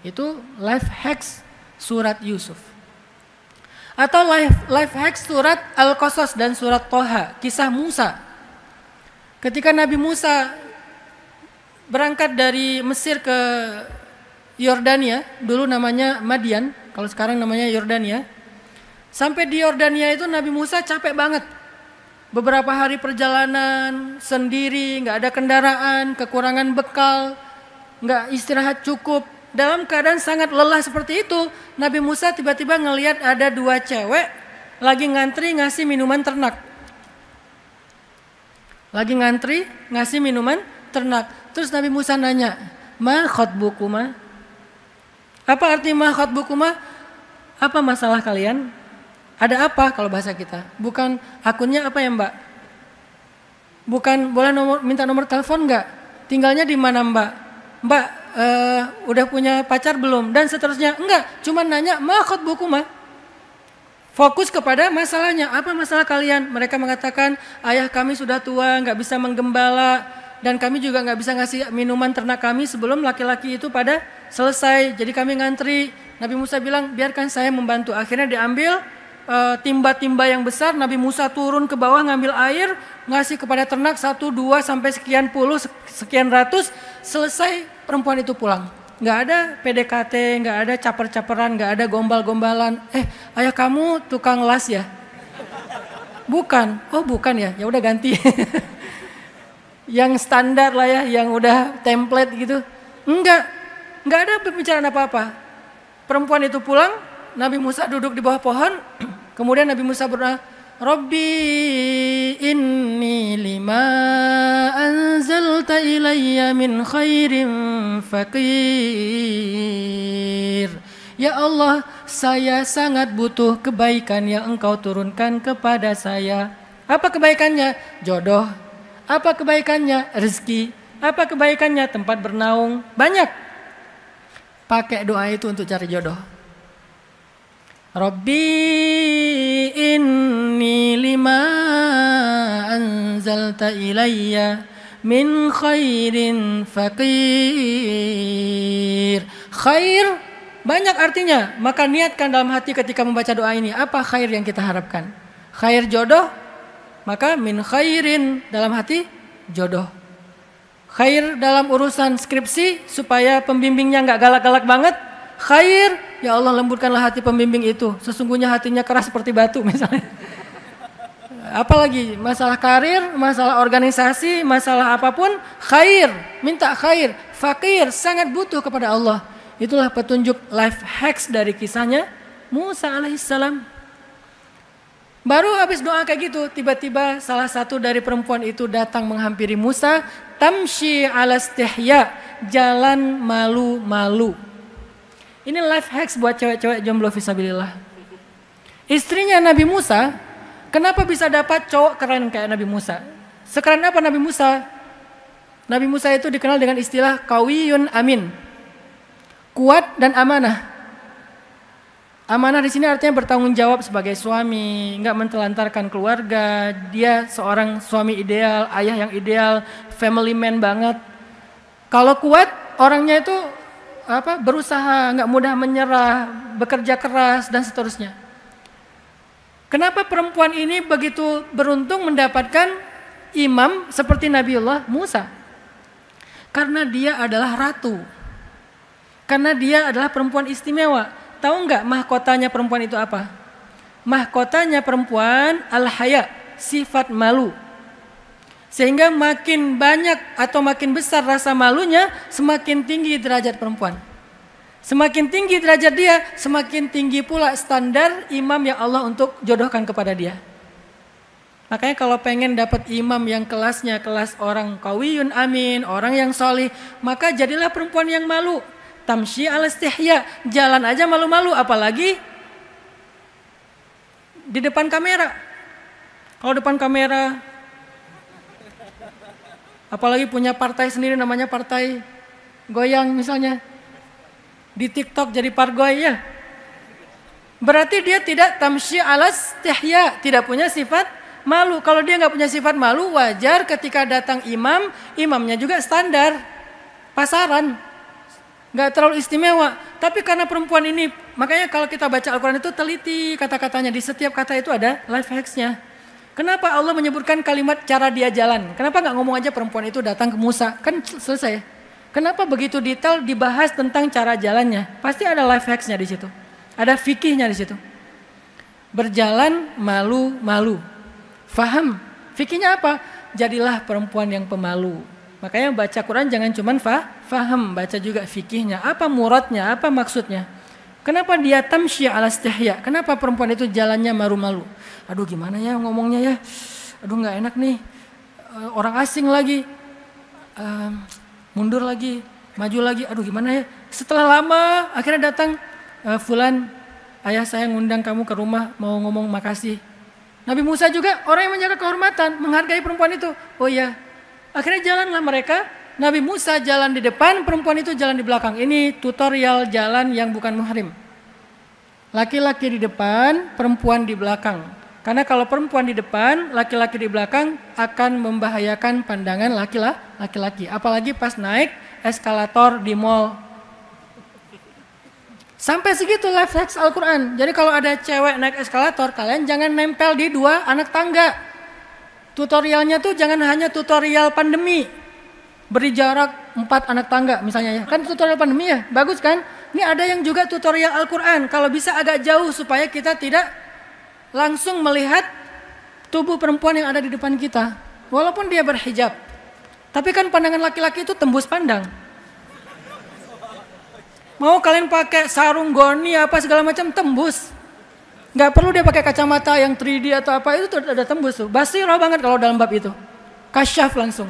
Itu life hacks surat Yusuf. Atau life hacks surat Al-Qasas dan surat Toha, kisah Musa. Ketika Nabi Musa berangkat dari Mesir ke Yordania, dulu namanya Madian, kalau sekarang namanya Yordania. Sampai di Yordania itu Nabi Musa capek banget. Beberapa hari perjalanan sendiri, gak ada kendaraan, kekurangan bekal, gak istirahat cukup. Dalam keadaan sangat lelah seperti itu, Nabi Musa tiba-tiba ngelihat ada dua cewek lagi ngantri ngasih minuman ternak. Lagi ngantri ngasih minuman ternak. Terus Nabi Musa nanya, "Ma khatbukuma?" Apa arti ma khatbukuma? Apa masalah kalian? Ada apa kalau bahasa kita? Bukan akunnya apa ya, Mbak? Bukan boleh minta nomor telepon enggak? Tinggalnya di mana, Mbak? Mbak, udah punya pacar belum? Dan seterusnya. Enggak, cuma nanya ma khatbukuma. Fokus kepada masalahnya. Apa masalah kalian? Mereka mengatakan, ayah kami sudah tua, enggak bisa menggembala, dan kami juga enggak bisa ngasih minuman ternak kami sebelum laki-laki itu pada selesai. Jadi kami ngantri. Nabi Musa bilang, biarkan saya membantu. Akhirnya diambil timba-timba yang besar. Nabi Musa turun ke bawah ngambil air, ngasih kepada ternak 1, 2 sampai sekian puluh, sekian ratus. Selesai, perempuan itu pulang. Nggak ada PDKT, nggak ada caper-caperan, nggak ada gombal-gombalan. Ayah kamu tukang las ya? Bukan. Oh bukan ya? Ya udah ganti. Yang standar lah ya, yang udah template gitu. Nggak ada pembicaraan apa-apa. Perempuan itu pulang, Nabi Musa duduk di bawah pohon. Kemudian Nabi Musa berdoa, Rabbi inni lima anzalta ilayya min khairin faqir. Ya Allah, saya sangat butuh kebaikan yang Engkau turunkan kepada saya. Apa kebaikannya? Jodoh. Apa kebaikannya? Rezeki. Apa kebaikannya? Tempat bernaung. Banyak. Pakai doa itu untuk cari jodoh. Rabbi inni lima anzalta ilayya min khairin faqir. Khair banyak artinya, maka niatkan dalam hati ketika membaca doa ini. Apa khair yang kita harapkan? Khair jodoh, maka min khairin dalam hati jodoh. Khair dalam urusan skripsi supaya pembimbingnya gak galak-galak banget. Khair, ya Allah lembutkanlah hati pembimbing itu. Sesungguhnya hatinya keras seperti batu misalnya. Apalagi masalah karir, masalah organisasi, masalah apapun. Khair, minta khair. Fakir, sangat butuh kepada Allah. Itulah petunjuk life hacks dari kisahnya Musa alaihissalam. Baru habis doa kayak gitu, tiba-tiba salah satu dari perempuan itu datang menghampiri Musa. Tamshi ala istihya, jalan malu-malu. Ini life hacks buat cewek-cewek jomblo fisabilillah. Istrinya Nabi Musa, kenapa bisa dapat cowok keren kayak Nabi Musa? Sekeren apa Nabi Musa? Nabi Musa itu dikenal dengan istilah qawiyun amin. Kuat dan amanah. Amanah di sini artinya bertanggung jawab sebagai suami, enggak mentelantarkan keluarga. Dia seorang suami ideal, ayah yang ideal, family man banget. Kalau kuat, orangnya itu berusaha, enggak mudah menyerah, bekerja keras dan seterusnya. Kenapa perempuan ini begitu beruntung mendapatkan imam seperti Nabiullah Musa? Karena dia adalah ratu. Karena dia adalah perempuan istimewa. Tahu nggak mahkotanya perempuan itu apa? Mahkotanya perempuan al-haya, sifat malu. Sehingga makin banyak atau makin besar rasa malunya, semakin tinggi derajat perempuan. Semakin tinggi derajat dia, semakin tinggi pula standar imam yang Allah untuk jodohkan kepada dia. Makanya kalau pengen dapat imam yang kelasnya kelas orang qawiyun amin, orang yang solih, maka jadilah perempuan yang malu. Tamshi al-istihya, jalan aja malu-malu, apalagi di depan kamera. Kalau depan kamera, apalagi punya partai sendiri namanya partai goyang misalnya, di TikTok jadi pargoy ya. Berarti dia tidak tamshi al-istihya, tidak punya sifat malu. Kalau dia nggak punya sifat malu, wajar ketika datang imam, imamnya juga standar, pasaran. Gak terlalu istimewa, tapi karena perempuan ini, makanya kalau kita baca Al-Quran itu teliti kata-katanya, di setiap kata itu ada life hacksnya. Kenapa Allah menyebutkan kalimat cara dia jalan? Kenapa gak ngomong aja perempuan itu datang ke Musa? Kan selesai. Kenapa begitu detail dibahas tentang cara jalannya? Pasti ada life hacksnya di situ, ada fikihnya di situ. Berjalan malu-malu, faham? Fikihnya apa? Jadilah perempuan yang pemalu. Makanya baca Quran jangan cuma faham, baca juga fikihnya, apa muradnya, apa maksudnya. Kenapa dia tamshi ala istihya? Kenapa perempuan itu jalannya malu-malu? Aduh gimana ya ngomongnya ya? Aduh nggak enak nih, orang asing lagi, mundur lagi, maju lagi, aduh gimana ya? Setelah lama akhirnya datang, fulan, ayah saya ngundang kamu ke rumah mau ngomong makasih. Nabi Musa juga orang yang menjaga kehormatan, menghargai perempuan itu. Oh iya. Akhirnya jalanlah mereka, Nabi Musa jalan di depan, perempuan itu jalan di belakang. Ini tutorial jalan yang bukan muhrim. Laki-laki di depan, perempuan di belakang. Karena kalau perempuan di depan, laki-laki di belakang akan membahayakan pandangan laki-laki. Apalagi pas naik eskalator di mall. Sampai segitu life hacks Al-Quran. Jadi kalau ada cewek naik eskalator, kalian jangan nempel di dua anak tangga. Tutorialnya tuh jangan hanya tutorial pandemi, beri jarak 4 anak tangga misalnya ya. Kan tutorial pandemi ya, bagus kan? Ini ada yang juga tutorial Al-Quran, kalau bisa agak jauh supaya kita tidak langsung melihat tubuh perempuan yang ada di depan kita. Walaupun dia berhijab, tapi kan pandangan laki-laki itu tembus pandang. Mau kalian pakai sarung goni apa segala macam tembus. Gak perlu dia pakai kacamata yang 3D atau apa, itu udah tembus tuh. Basirah banget kalau dalam bab itu. Kasyaf langsung.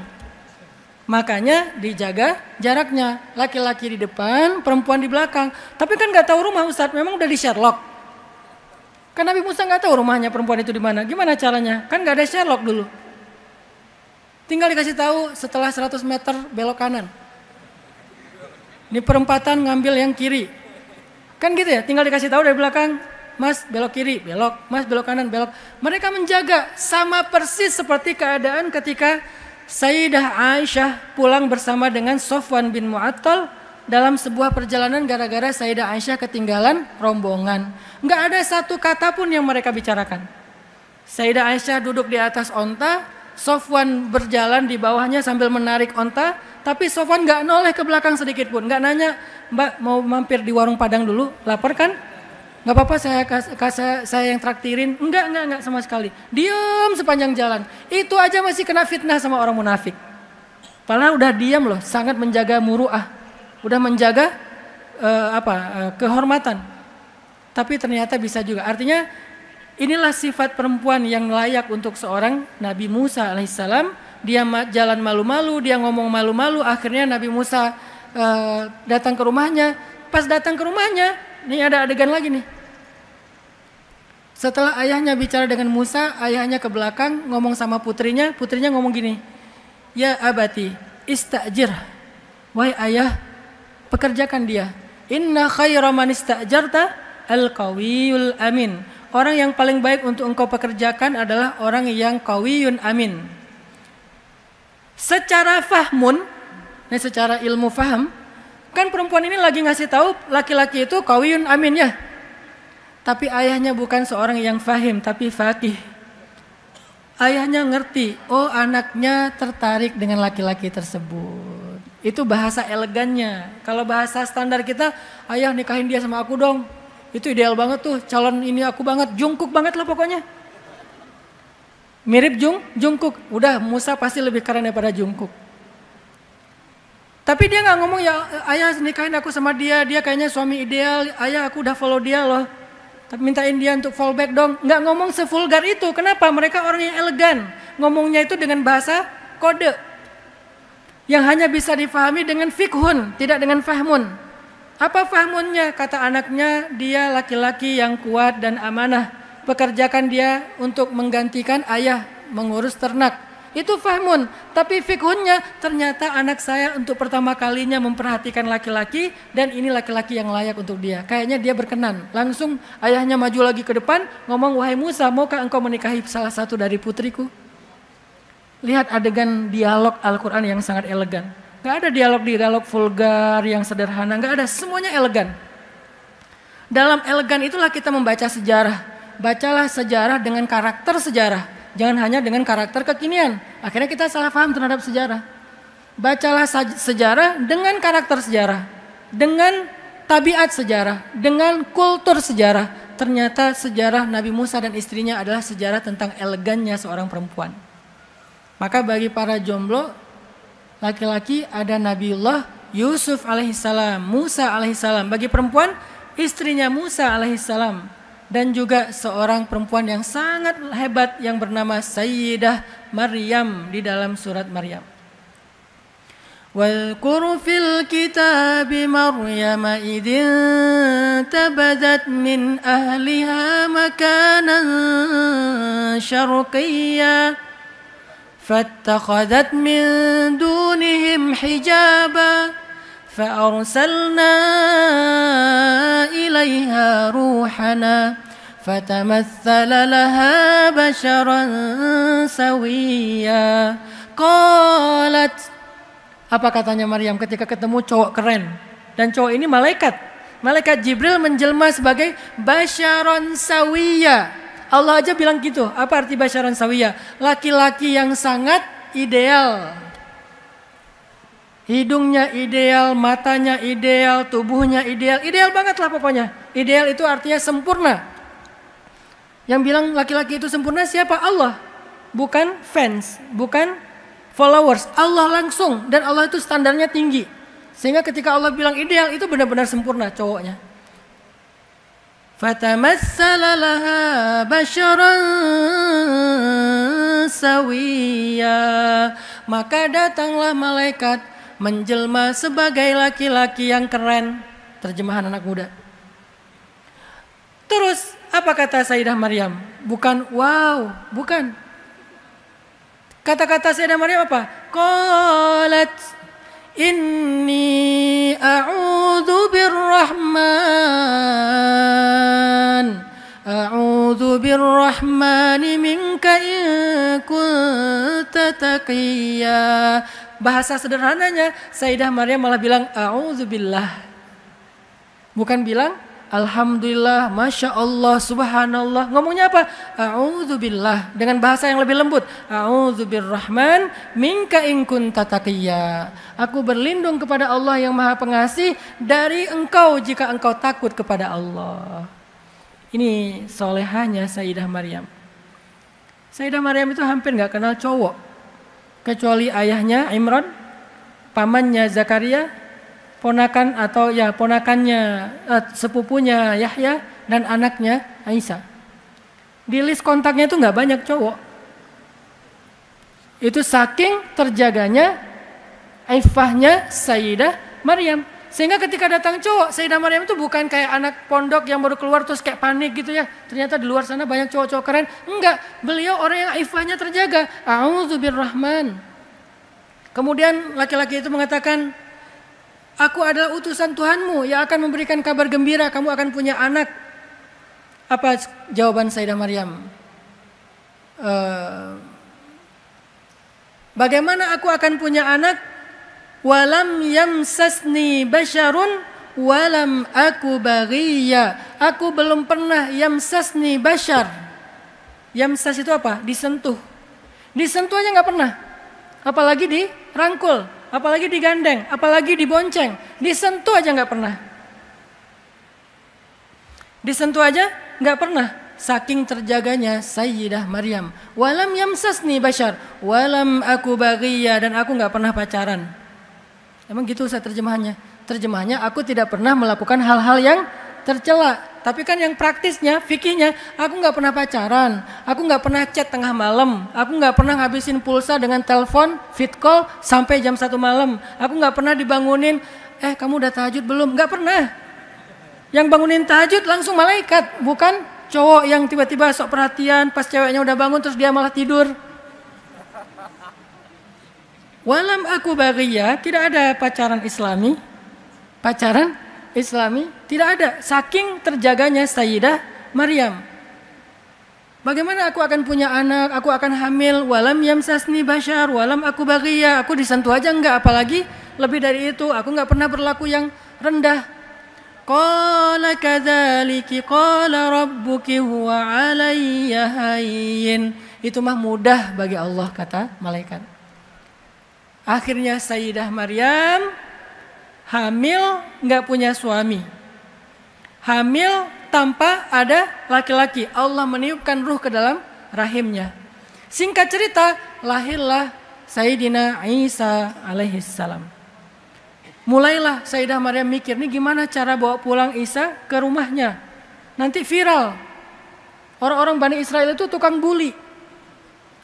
Makanya dijaga jaraknya. Laki-laki di depan, perempuan di belakang. Tapi kan gak tahu rumah Ustadz, memang udah di Sherlock. Kan Nabi Musa gak tahu rumahnya perempuan itu di mana. Gimana caranya? Kan gak ada Sherlock dulu. Tinggal dikasih tahu setelah 100 meter belok kanan. Di perempatan ngambil yang kiri. Kan gitu ya, tinggal dikasih tahu dari belakang. Mas belok kiri, belok. Mas belok kanan, belok. Mereka menjaga sama persis seperti keadaan ketika Sayyidah Aisyah pulang bersama dengan Sofwan bin Mu'attal dalam sebuah perjalanan gara-gara Sayyidah Aisyah ketinggalan rombongan. Enggak ada satu kata pun yang mereka bicarakan. Sayyidah Aisyah duduk di atas onta, Sofwan berjalan di bawahnya sambil menarik onta, tapi Sofwan enggak noleh ke belakang sedikit pun. Enggak nanya, "Mbak mau mampir di warung Padang dulu, lapar kan?" Gak apa-apa saya yang traktirin. Enggak sama sekali. Diam sepanjang jalan. Itu aja masih kena fitnah sama orang munafik. Padahal udah diam loh, sangat menjaga muru'ah. Udah menjaga kehormatan. Tapi ternyata bisa juga. Artinya inilah sifat perempuan yang layak untuk seorang Nabi Musa alaihissalam. Dia jalan malu-malu, dia ngomong malu-malu. Akhirnya Nabi Musa datang ke rumahnya. Pas datang ke rumahnya, nih ada adegan lagi nih. Setelah ayahnya bicara dengan Musa, ayahnya ke belakang ngomong sama putrinya ngomong gini, ya abati, istajir. Wahai ayah, pekerjakan dia. Inna khaira man istajarta al-qawiyul amin. Orang yang paling baik untuk engkau pekerjakan adalah orang yang qawiyun amin. Secara fahmun, secara ilmu faham, kan perempuan ini lagi ngasih tahu laki-laki itu qawiyun amin ya. Tapi ayahnya bukan seorang yang fahim, tapi faqih. Ayahnya ngerti, oh anaknya tertarik dengan laki-laki tersebut. Itu bahasa elegannya. Kalau bahasa standar kita, ayah nikahin dia sama aku dong. Itu ideal banget tuh, calon ini aku banget, Jungkook banget lah pokoknya. Mirip Jungkook. Udah Musa pasti lebih keren daripada Jungkook. Tapi dia gak ngomong ya ayah nikahin aku sama dia kayaknya suami ideal, ayah aku udah follow dia loh. Tapi mintain dia untuk fallback dong. Gak ngomong sevulgar itu. Kenapa? Mereka orang yang elegan. Ngomongnya itu dengan bahasa kode. Yang hanya bisa difahami dengan fikhun, tidak dengan fahmun. Apa fahmunnya? Kata anaknya, dia laki-laki yang kuat dan amanah. Pekerjakan dia untuk menggantikan ayah mengurus ternak. Itu fahmun. Tapi fikhunnya, ternyata anak saya untuk pertama kalinya memperhatikan laki-laki dan ini laki-laki yang layak untuk dia. Kayaknya dia berkenan. Langsung ayahnya maju lagi ke depan, ngomong, wahai Musa, maukah engkau menikahi salah satu dari putriku? Lihat adegan dialog Al-Quran yang sangat elegan. Gak ada dialog vulgar yang sederhana, gak ada. Semuanya elegan. Dalam elegan itulah kita membaca sejarah. Bacalah sejarah dengan karakter sejarah. Jangan hanya dengan karakter kekinian. Akhirnya kita salah paham terhadap sejarah. Bacalah sejarah dengan karakter sejarah. Dengan tabiat sejarah. Dengan kultur sejarah. Ternyata sejarah Nabi Musa dan istrinya adalah sejarah tentang elegannya seorang perempuan. Maka bagi para jomblo, laki-laki ada Nabiullah Yusuf alaihissalam, Musa alaihissalam. Bagi perempuan, istrinya Musa alaihissalam. Dan juga seorang perempuan yang sangat hebat yang bernama Sayyidah Maryam di dalam surat Maryam. Wadhkur fil kitabi Maryam idin tabadat min ahliha makanan syarqiyya fattakhadhat min dunihim hijaba فأرسلنا إليها روحنا فتمثل لها بشرا سويا قالت. Apa katanya Maryam ketika ketemu cowok keren? Dan cowok ini malaikat Jibril menjelma sebagai basyaron sawiya. Allah aja bilang gitu. Apa arti basyaron sawiya? Laki-laki yang sangat ideal. Hidungnya ideal, matanya ideal, tubuhnya ideal. Ideal banget lah pokoknya. Ideal itu artinya sempurna. Yang bilang laki-laki itu sempurna siapa? Allah. Bukan fans, bukan followers. Allah langsung. Dan Allah itu standarnya tinggi. Sehingga ketika Allah bilang ideal itu benar-benar sempurna cowoknya. Fatamassala laha basyaran sawiya. Maka datanglah malaikat menjelma sebagai laki-laki yang keren. Terjemahan anak muda. Terus apa kata Sayyidah Maryam? Bukan wow, bukan. Kata-kata Sayyidah Maryam apa? Qalat inni a'udzu birrahmani minka in kunta taqiyya. Bahasa sederhananya, Sayyidah Maryam malah bilang a'udzubillah. Bukan bilang alhamdulillah, masya Allah, subhanallah. Ngomongnya apa? A'udzubillah. Dengan bahasa yang lebih lembut. A'udzubirrahman minka in kunta taqiyya. Aku berlindung kepada Allah yang Maha Pengasih dari engkau jika engkau takut kepada Allah. Ini solehahnya Sayyidah Maryam. Sayyidah Maryam itu hampir gak kenal cowok. Kecuali ayahnya Imran, pamannya Zakaria, ponakannya sepupunya Yahya dan anaknya Aisyah. Di list kontaknya itu nggak banyak cowok. Itu saking terjaganya ifahnya Sayyidah Maryam. Sehingga ketika datang cowok, Sayyidah Maryam itu bukan kayak anak pondok yang baru keluar terus kayak panik gitu ya. Ternyata di luar sana banyak cowok-cowok keren. Enggak, beliau orang yang ifahnya terjaga. A'udzubirrahman. Kemudian laki-laki itu mengatakan, aku adalah utusan Tuhanmu yang akan memberikan kabar gembira, kamu akan punya anak. Apa jawaban Sayyidah Maryam? Bagaimana aku akan punya anak? Walam yamsasni basyarun walam aku baghiya. Aku belum pernah yamsasni basyar. Yamsas itu apa? Disentuh. Disentuh aja nggak pernah. Apalagi dirangkul, apalagi digandeng, apalagi dibonceng. Disentuh aja nggak pernah. Disentuh aja nggak pernah. Saking terjaganya Sayyidah Maryam. Walam yamsasni basyar walam aku baghiya, dan aku nggak pernah pacaran. Emang gitu Ustaz terjemahannya? Terjemahannya aku tidak pernah melakukan hal-hal yang tercela. Tapi kan yang praktisnya, fikihnya, aku nggak pernah pacaran, aku nggak pernah chat tengah malam, aku nggak pernah ngabisin pulsa dengan telepon, fit call sampai jam 1 malam, aku nggak pernah dibangunin, kamu udah tahajud belum? Nggak pernah. Yang bangunin tahajud langsung malaikat, bukan cowok yang tiba-tiba sok perhatian pas ceweknya udah bangun terus dia malah tidur. Walam aku baghiyah, tidak ada pacaran Islami. Pacaran Islami tidak ada. Saking terjaganya Sayyidah Maryam. Bagaimana aku akan punya anak, aku akan hamil, walam yamsasni basyar, walam aku baghiyah. Aku disentuh aja enggak, apalagi lebih dari itu. Aku enggak pernah berlaku yang rendah. Qala kadzaliki qala rabbuki huwa alayya hayyin. Itu mah mudah bagi Allah, kata malaikat. Akhirnya Sayyidah Maryam hamil nggak punya suami. Hamil tanpa ada laki-laki. Allah meniupkan ruh ke dalam rahimnya. Singkat cerita, lahirlah Sayyidina Isa alaihissalam. Mulailah Sayyidah Maryam mikir, nih gimana cara bawa pulang Isa ke rumahnya. Nanti viral. Orang-orang Bani Israel itu tukang bully.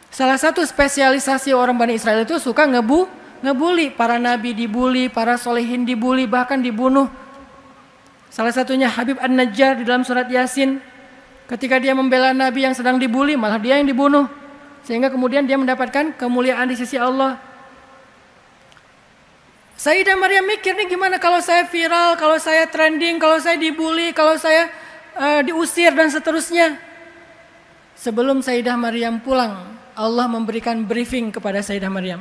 Salah satu spesialisasi orang Bani Israel itu suka ngebully. Para nabi dibully, para solehin dibully, bahkan dibunuh. Salah satunya Habib An-Najjar di dalam surat Yasin. Ketika dia membela nabi yang sedang dibully, malah dia yang dibunuh. Sehingga kemudian dia mendapatkan kemuliaan di sisi Allah. Sayyidah Maryam mikir, nih gimana kalau saya viral, kalau saya trending, kalau saya dibully, kalau saya diusir dan seterusnya. Sebelum Sayyidah Maryam pulang, Allah memberikan briefing kepada Sayyidah Maryam.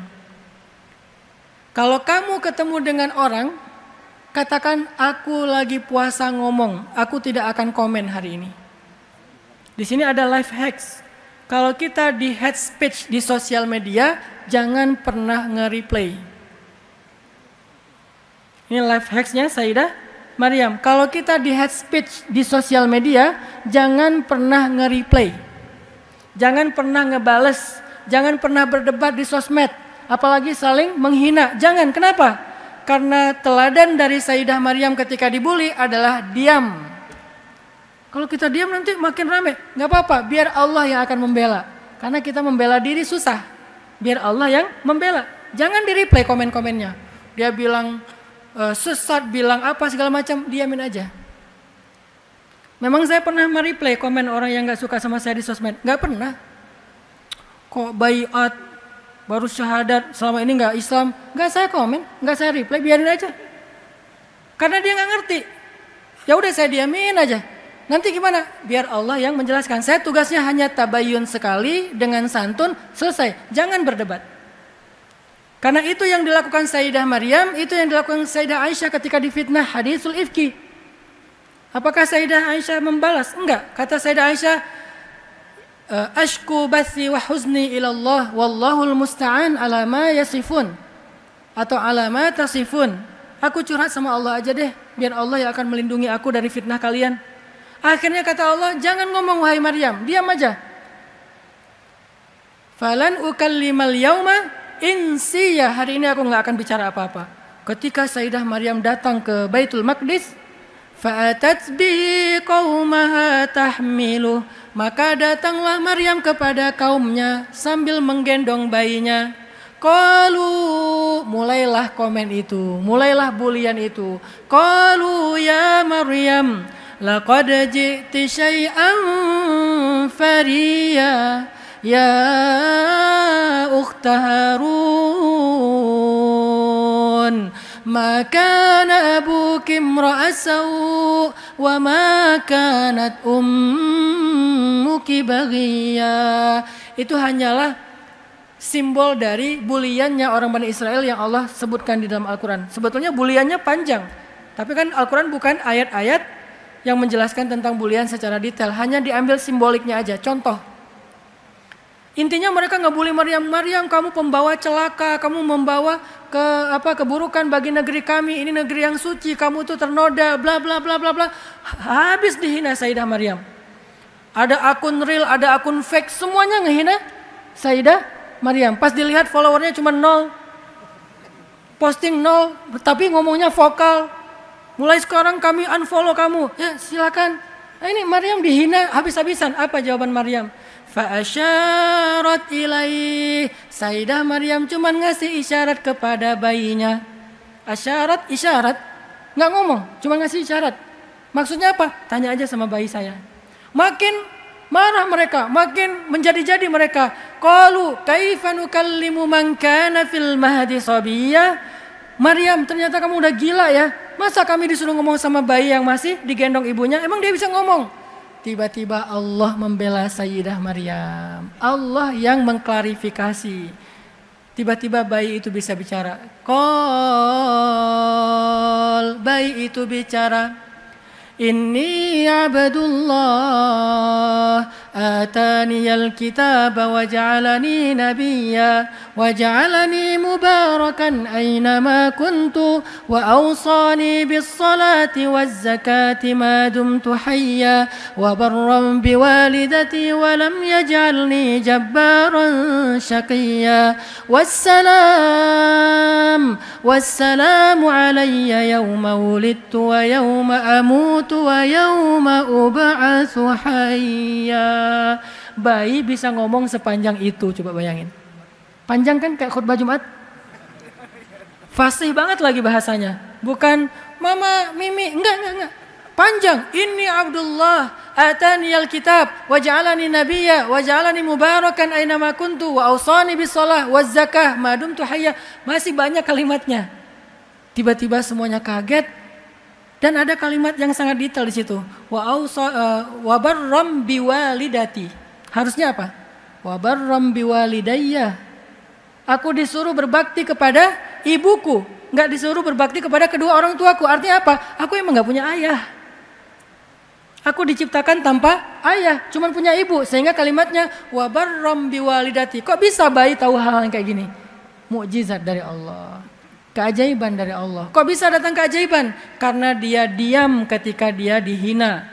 Kalau kamu ketemu dengan orang, katakan aku lagi puasa ngomong, aku tidak akan komen hari ini. Di sini ada life hacks. Kalau kita di head speech di sosial media, jangan pernah nge-replay. Ini life hacksnya Sayyidah Maryam. Kalau kita di head speech di sosial media, jangan pernah nge-replay. Jangan pernah ngebales, jangan pernah berdebat di sosmed, apalagi saling menghina. Jangan, kenapa? Karena teladan dari Sayyidah Maryam ketika dibully adalah diam. Kalau kita diam nanti makin rame. Gak apa-apa, biar Allah yang akan membela. Karena kita membela diri susah. Biar Allah yang membela. Jangan di-replay komen-komennya. Dia bilang sesat, bilang apa segala macam, diamin aja. Memang saya pernah mereplay komen orang yang gak suka sama saya di sosmed? Gak pernah. Kok baiat, baru syahadat, selama ini gak Islam? Gak saya komen, gak saya replay, biarin aja. Karena dia gak ngerti. Ya udah saya diamin aja. Nanti gimana? Biar Allah yang menjelaskan. Saya tugasnya hanya tabayun sekali dengan santun, selesai. Jangan berdebat. Karena itu yang dilakukan Sayyidah Maryam, itu yang dilakukan Sayyidah Aisyah ketika difitnah hadisul ifki. Apakah Sayyidah Aisyah membalas? Enggak. Kata Sayyidah Aisyah, ashku bathi wa huzni ilallah wallahul musta'an ala ma yasifun. Atau ala ma tasifun. Aku curhat sama Allah aja deh, biar Allah yang akan melindungi aku dari fitnah kalian. Akhirnya kata Allah, jangan ngomong wahai Maryam, diam aja. Falan ukallimal yauma insiya. Hari ini aku enggak akan bicara apa-apa. Ketika Sayyidah Maryam datang ke Baitul Maqdis, fa'atat bihi qaumaha tahmiluh, maka datanglah Maryam kepada kaumnya sambil menggendong bayinya. Qalu, mulailah komen itu, mulailah bulian itu. Qalu ya Maryam, laqad ji'ti syai'an fariya ya ukhta Harun. Ma kana abuki imra'a saw' wa ma kanat ummuki baghiya. Itu hanyalah simbol dari buliannya orang Bani Israel yang Allah sebutkan di dalam Al-Quran. Sebetulnya buliannya panjang, tapi kan Al-Quran bukan ayat-ayat yang menjelaskan tentang bulian secara detail, hanya diambil simboliknya aja. Contoh, intinya mereka ngebully Maryam. Maryam, kamu pembawa celaka, kamu membawa keburukan bagi negeri kami. Ini negeri yang suci, kamu tuh ternoda, bla bla bla bla bla. Habis dihina Sayyidah Maryam. Ada akun real, ada akun fake, semuanya ngehina Sayyidah Maryam. Pas dilihat followernya cuma 0, posting 0, tapi ngomongnya vokal. Mulai sekarang kami unfollow kamu. Ya silakan. Nah, ini Maryam dihina habis-habisan. Apa jawaban Maryam? Fa'asyarat ilaih. Sayyidah Maryam cuma ngasih isyarat kepada bayinya. Asyarat, isyarat. Nggak ngomong, cuma ngasih isyarat. Maksudnya apa? Tanya aja sama bayi saya. Makin marah mereka, makin menjadi-jadi mereka. Qalu kaifa nukallimu man kana fil mahdi sabiyya. Maryam, ternyata kamu udah gila ya. Masa kami disuruh ngomong sama bayi yang masih digendong ibunya? Emang dia bisa ngomong? Tiba-tiba Allah membela Sayyidah Maryam. Allah yang mengklarifikasi. Tiba-tiba bayi itu bisa bicara. Qal, bayi itu bicara. Inni abdullah ataniyal kitaba wa ja'alani nabiyya wa ja'alani mubarakan aynama kuntu wa awsani bis salati waz zakati ma dumtu hayya wa barran biwalidati wa lam yaj'alni jabbaran shaqiyya wassalamu alayya yawma wulidtu wa yawma amut wa yawma ub'atsu hayya. Bayi bisa ngomong sepanjang itu, coba bayangin. Panjang kan kayak khutbah Jumat? Fasih banget lagi bahasanya. Bukan mama, mimi, enggak. Panjang. Inni Abdullah ataniyal kitab wa ja'alani nabiyya wa ja'alani mubarakan aina ma kuntu wa awsani bis shalah waz zakah ma dumtu hayya. Masih banyak kalimatnya. Tiba-tiba semuanya kaget. Dan ada kalimat yang sangat detail di situ. Wa barram biwalidati. Harusnya apa? Wa barram biwalidayya. Aku disuruh berbakti kepada ibuku, enggak disuruh berbakti kepada kedua orang tuaku. Artinya apa? Aku emang enggak punya ayah. Aku diciptakan tanpa ayah, cuman punya ibu. Sehingga kalimatnya wa barram biwalidati. Kok bisa bayi tahu hal-hal yang kayak gini? Mukjizat dari Allah. Keajaiban dari Allah. Kok bisa datang keajaiban? Karena dia diam ketika dia dihina.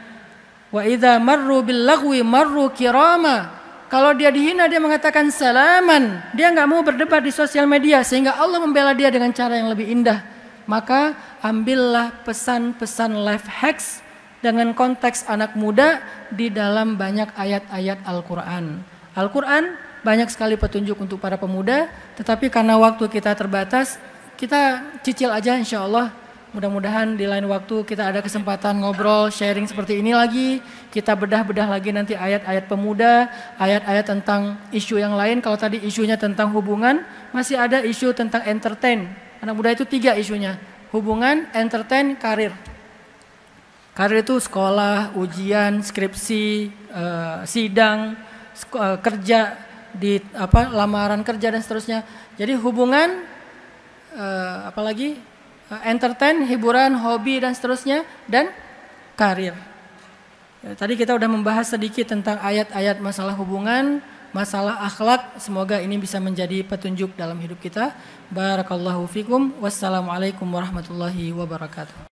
Wa idza marru bil lagwi marru kirama. Kalau dia dihina dia mengatakan salaman. Dia enggak mau berdebat di sosial media sehingga Allah membela dia dengan cara yang lebih indah. Maka ambillah pesan-pesan life hacks dengan konteks anak muda di dalam banyak ayat-ayat Al-Qur'an. Al-Qur'an banyak sekali petunjuk untuk para pemuda, tetapi karena waktu kita terbatas, kita cicil aja insya Allah. Mudah-mudahan di lain waktu kita ada kesempatan ngobrol, sharing seperti ini lagi. Kita bedah-bedah lagi nanti ayat-ayat pemuda, ayat-ayat tentang isu yang lain. Kalau tadi isunya tentang hubungan, masih ada isu tentang entertain. Anak muda itu 3 isunya. Hubungan, entertain, karir. Karir itu sekolah, ujian, skripsi, sidang, kerja, di lamaran kerja dan seterusnya. Jadi hubungan, apalagi entertain, hiburan, hobi dan seterusnya, dan karir. Tadi kita udah membahas sedikit tentang ayat-ayat masalah hubungan, masalah akhlak. Semoga ini bisa menjadi petunjuk dalam hidup kita. Barakallahu fikum. Wassalamualaikum warahmatullahi wabarakatuh.